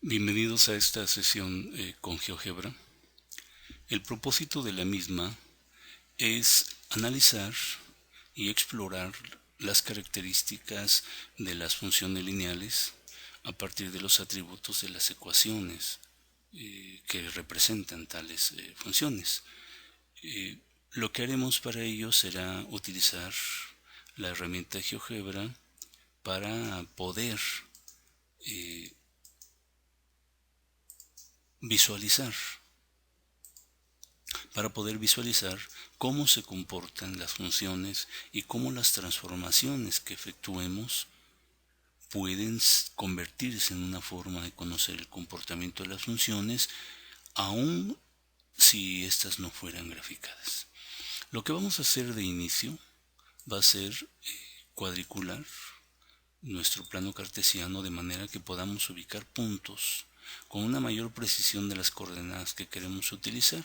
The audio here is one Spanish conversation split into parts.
Bienvenidos a esta sesión con GeoGebra. El propósito de la misma es analizar y explorar las características de las funciones lineales a partir de los atributos de las ecuaciones que representan tales funciones. Lo que haremos para ello será utilizar la herramienta GeoGebra para poder visualizar cómo se comportan las funciones y cómo las transformaciones que efectuemos pueden convertirse en una forma de conocer el comportamiento de las funciones, aun si éstas no fueran graficadas. Lo que vamos a hacer de inicio va a ser cuadricular nuestro plano cartesiano de manera que podamos ubicar puntos con una mayor precisión de las coordenadas que queremos utilizar.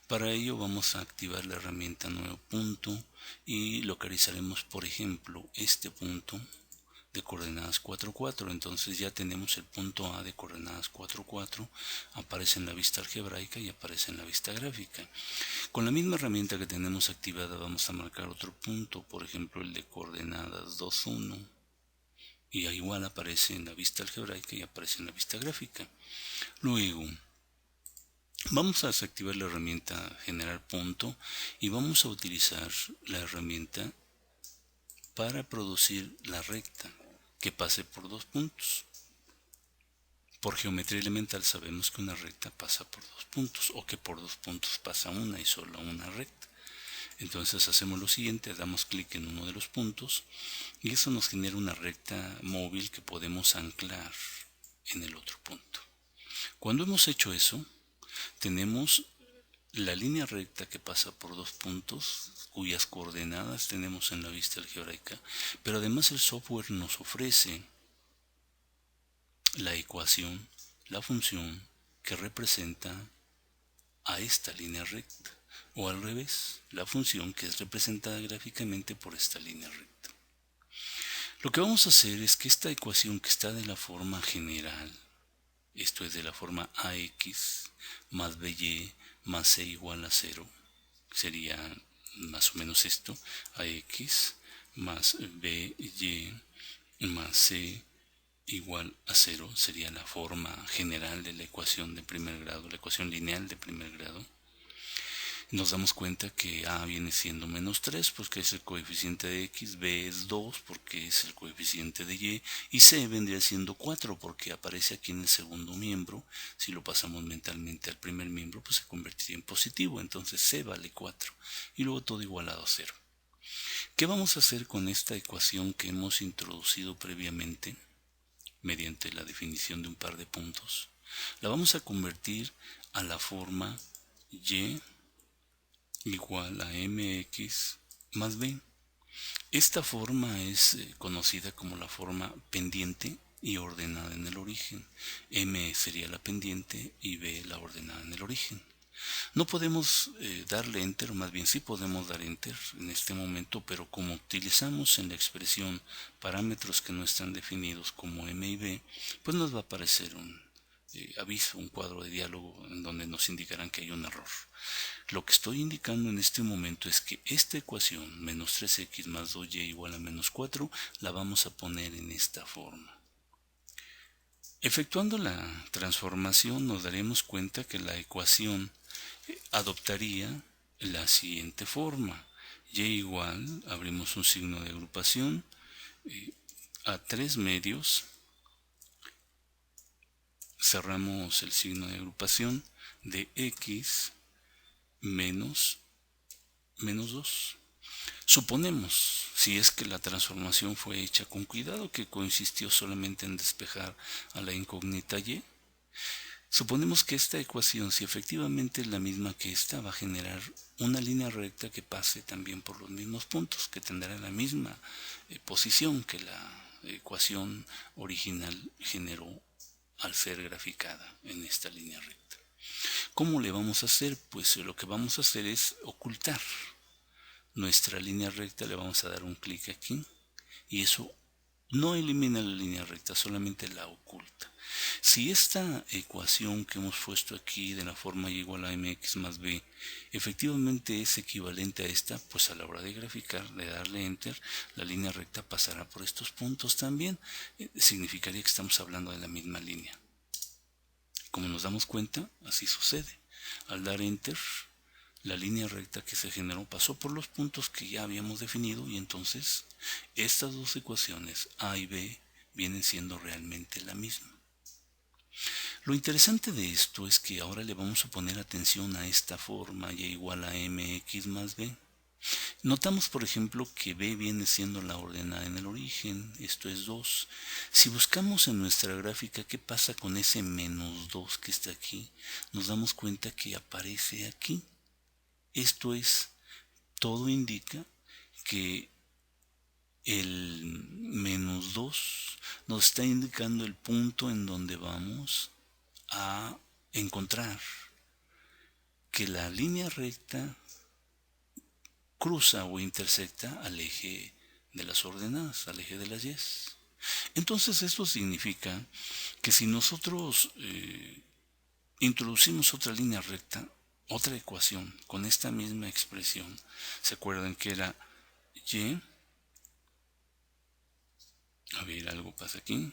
Para ello vamos a activar la herramienta nuevo punto y localizaremos, por ejemplo, este punto de coordenadas 4, 4. Entonces ya tenemos el punto A de coordenadas 4, 4, aparece en la vista algebraica y aparece en la vista gráfica. Con la misma herramienta que tenemos activada vamos a marcar otro punto, por ejemplo el de coordenadas 2, 1, y igual aparece en la vista algebraica y aparece en la vista gráfica. Luego vamos a desactivar la herramienta generar punto y vamos a utilizar la herramienta para producir la recta que pase por dos puntos. Por geometría elemental sabemos que una recta pasa por dos puntos o que por dos puntos pasa una y solo una recta. Entonces hacemos lo siguiente, damos clic en uno de los puntos y eso nos genera una recta móvil que podemos anclar en el otro punto. Cuando hemos hecho eso, tenemos la línea recta que pasa por dos puntos cuyas coordenadas tenemos en la vista algebraica, pero además el software nos ofrece la ecuación, la función que representa a esta línea recta, o al revés, la función que es representada gráficamente por esta línea recta. Lo que vamos a hacer es que esta ecuación que está de la forma general, esto es de la forma ax más by más c igual a 0, sería más o menos esto, ax más by más c igual a 0 sería la forma general de la ecuación de primer grado, la ecuación lineal de primer grado. Nos damos cuenta que a viene siendo menos 3 porque es el coeficiente de x, b es 2 porque es el coeficiente de y c vendría siendo 4 porque aparece aquí en el segundo miembro. Si lo pasamos mentalmente al primer miembro, pues se convertiría en positivo, entonces c vale 4 y luego todo igualado a 0. ¿Qué vamos a hacer con esta ecuación que hemos introducido previamente mediante la definición de un par de puntos? La vamos a convertir a la forma y igual a mx más b. Esta forma es conocida como la forma pendiente y ordenada en el origen. M sería la pendiente y b la ordenada en el origen. No podemos darle enter, o más bien sí podemos dar enter en este momento, pero como utilizamos en la expresión parámetros que no están definidos como m y b, pues nos va a aparecer un aviso, un cuadro de diálogo en donde nos indicarán que hay un error. Lo que estoy indicando en este momento es que esta ecuación, menos 3x más 2y igual a menos 4, la vamos a poner en esta forma. Efectuando la transformación nos daremos cuenta que la ecuación adoptaría la siguiente forma. Y igual, abrimos un signo de agrupación, a 3 medios, cerramos el signo de agrupación de x menos 2. Suponemos, si es que la transformación fue hecha con cuidado, que consistió solamente en despejar a la incógnita y, suponemos que esta ecuación, si efectivamente es la misma que esta, va a generar una línea recta que pase también por los mismos puntos, que tendrá la misma posición que la ecuación original generó al ser graficada en esta línea recta. ¿Cómo le vamos a hacer? Pues lo que vamos a hacer es ocultar nuestra línea recta, le vamos a dar un clic aquí y eso No elimina la línea recta, solamente la oculta. Si esta ecuación que hemos puesto aquí de la forma y igual a mx más b efectivamente es equivalente a esta, pues a la hora de graficar, de darle enter, la línea recta pasará por estos puntos también. Significaría que estamos hablando de la misma línea. Como nos damos cuenta, así sucede. Al dar enter, la línea recta que se generó pasó por los puntos que ya habíamos definido y entonces estas dos ecuaciones A y B vienen siendo realmente la misma. Lo interesante de esto es que ahora le vamos a poner atención a esta forma y igual a mx más b. Notamos, por ejemplo, que b viene siendo la ordenada en el origen, esto es 2. Si buscamos en nuestra gráfica qué pasa con ese menos 2 que está aquí, nos damos cuenta que aparece aquí. Esto es, todo indica que el menos 2 nos está indicando el punto en donde vamos a encontrar que la línea recta cruza o intersecta al eje de las ordenadas, al eje de las y. Entonces esto significa que si nosotros introducimos otra línea recta, otra ecuación con esta misma expresión, ¿se acuerdan que era y? A ver, algo pasa aquí.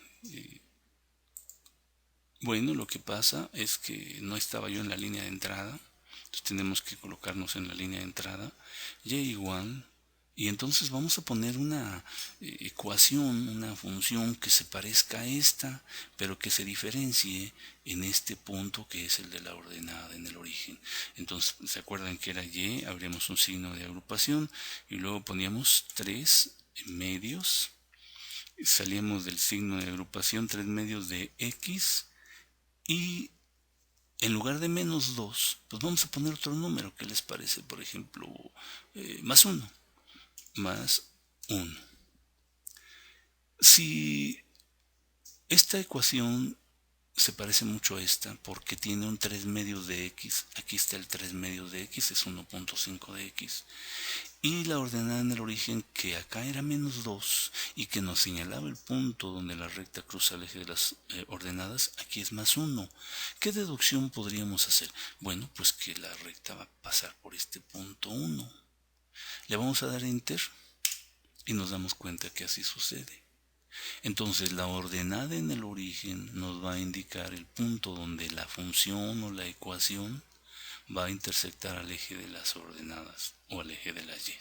Bueno, lo que pasa es que no estaba yo en la línea de entrada, entonces tenemos que colocarnos en la línea de entrada, y igual, y entonces vamos a poner una ecuación, una función que se parezca a esta, pero que se diferencie en este punto que es el de la ordenada en el origen. Entonces, ¿se acuerdan que era y? Abrimos un signo de agrupación y luego poníamos 3 medios, salíamos del signo de agrupación 3 medios de x, y en lugar de menos 2, pues vamos a poner otro número. ¿Qué les parece? Por ejemplo, más 1. Más 1. Si esta ecuación se parece mucho a esta porque tiene un 3 medios de x, aquí está el 3 medios de x, es 1.5 de x, y la ordenada en el origen que acá era menos 2 y que nos señalaba el punto donde la recta cruza el eje de las ordenadas, aquí es más 1. ¿Qué deducción podríamos hacer? Bueno, pues que la recta va a pasar por este punto 1. Le vamos a dar enter y nos damos cuenta que así sucede. Entonces la ordenada en el origen nos va a indicar el punto donde la función o la ecuación va a intersectar al eje de las ordenadas o al eje de las y.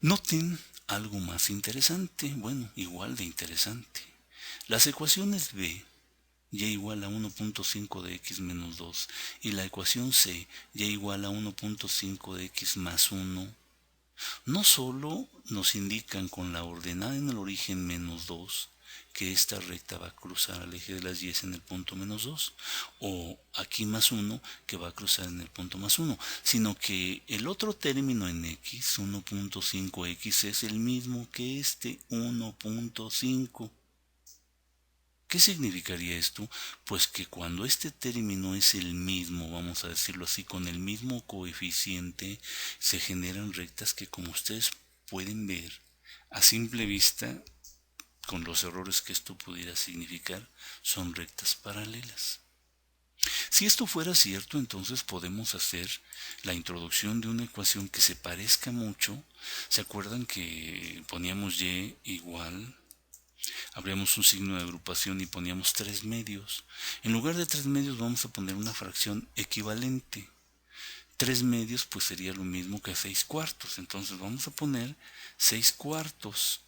Noten algo más interesante, bueno, igual de interesante. Las ecuaciones b, y igual a 1.5 de x menos 2, y la ecuación c, y igual a 1.5 de x más 1, no solo nos indican con la ordenada en el origen menos 2 que esta recta va a cruzar al eje de las y en el punto menos 2, o aquí más 1 que va a cruzar en el punto más 1, sino que el otro término en x, 1.5x, es el mismo que este 1.5. ¿Qué significaría esto? Pues que cuando este término es el mismo, vamos a decirlo así, con el mismo coeficiente, se generan rectas que, como ustedes pueden ver, a simple vista, con los errores que esto pudiera significar, son rectas paralelas. Si esto fuera cierto, entonces podemos hacer la introducción de una ecuación que se parezca mucho. ¿Se acuerdan que poníamos y igual? Abríamos un signo de agrupación y poníamos 3 medios. En lugar de 3 medios vamos a poner una fracción equivalente. 3 medios pues sería lo mismo que 6 cuartos. Entonces vamos a poner 6 cuartos.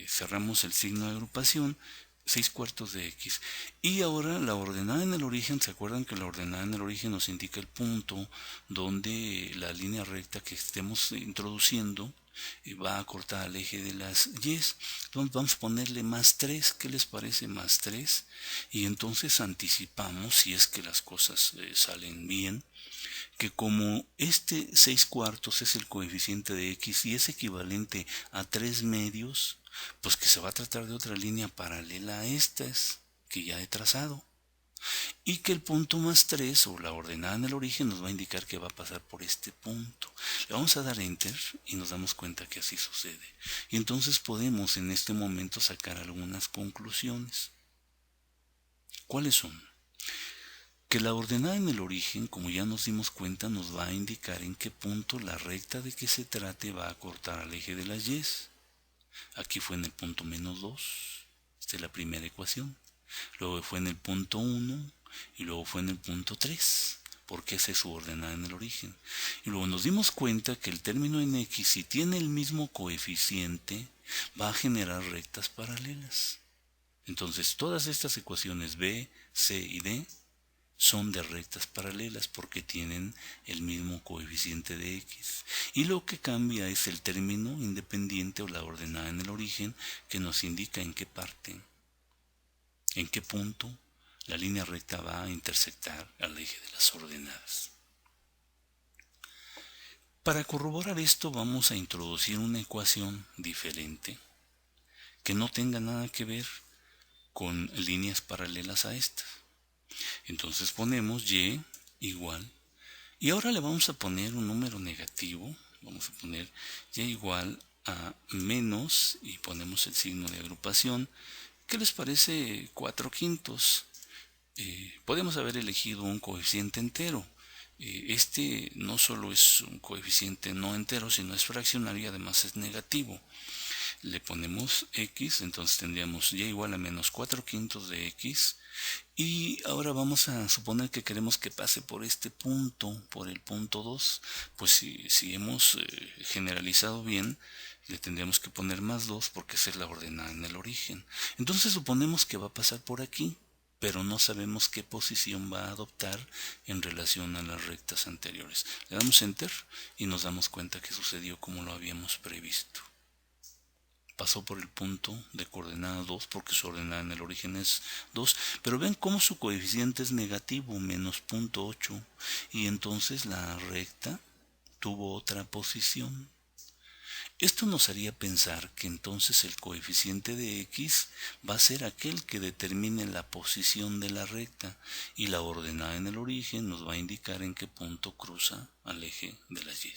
Cerramos el signo de agrupación, 6 cuartos de x. Y ahora la ordenada en el origen, ¿se acuerdan que la ordenada en el origen nos indica el punto donde la línea recta que estemos introduciendo va a cortar al eje de las y? Entonces vamos a ponerle más 3. ¿Qué les parece? Más 3. Y entonces anticipamos, si es que las cosas salen bien, que como este 6 cuartos es el coeficiente de x y es equivalente a 3 medios, pues que se va a tratar de otra línea paralela a estas que ya he trazado. y que el punto más 3 o la ordenada en el origen nos va a indicar que va a pasar por este punto. Le vamos a dar enter y nos damos cuenta que así sucede. Y entonces podemos en este momento sacar algunas conclusiones. ¿Cuáles son? Que la ordenada en el origen, como ya nos dimos cuenta, nos va a indicar en qué punto la recta de que se trate va a cortar al eje de las y. Aquí fue en el punto -2, esta es la primera ecuación. Luego fue en el punto 1 y luego fue en el punto 3, porque esa es su ordenada en el origen. Y luego nos dimos cuenta que el término en x, si tiene el mismo coeficiente, va a generar rectas paralelas. Entonces todas estas ecuaciones b, c y d son de rectas paralelas porque tienen el mismo coeficiente de x. Y lo que cambia es el término independiente o la ordenada en el origen que nos indica en qué parte, en qué punto la línea recta va a intersectar al eje de las ordenadas. Para corroborar esto vamos a introducir una ecuación diferente que no tenga nada que ver con líneas paralelas a esta. Entonces ponemos y igual, y ahora le vamos a poner un número negativo, vamos a poner y igual a menos, y ponemos el signo de agrupación. ¿Qué les parece 4/5? Podemos haber elegido un coeficiente entero. Este no solo es un coeficiente no entero, sino es fraccionario y además es negativo. Le ponemos x, entonces tendríamos y igual a menos 4/5 de x. Y ahora vamos a suponer que queremos que pase por este punto, por el punto 2. Pues si hemos generalizado bien, le tendríamos que poner más 2 porque esa es la ordenada en el origen. Entonces suponemos que va a pasar por aquí, pero no sabemos qué posición va a adoptar en relación a las rectas anteriores. Le damos enter y nos damos cuenta que sucedió como lo habíamos previsto. Pasó por el punto de coordenada 2 porque su ordenada en el origen es 2, pero ven cómo su coeficiente es negativo, menos 0.8, y entonces la recta tuvo otra posición. Esto nos haría pensar que entonces el coeficiente de x va a ser aquel que determine la posición de la recta, y la ordenada en el origen nos va a indicar en qué punto cruza al eje de las y.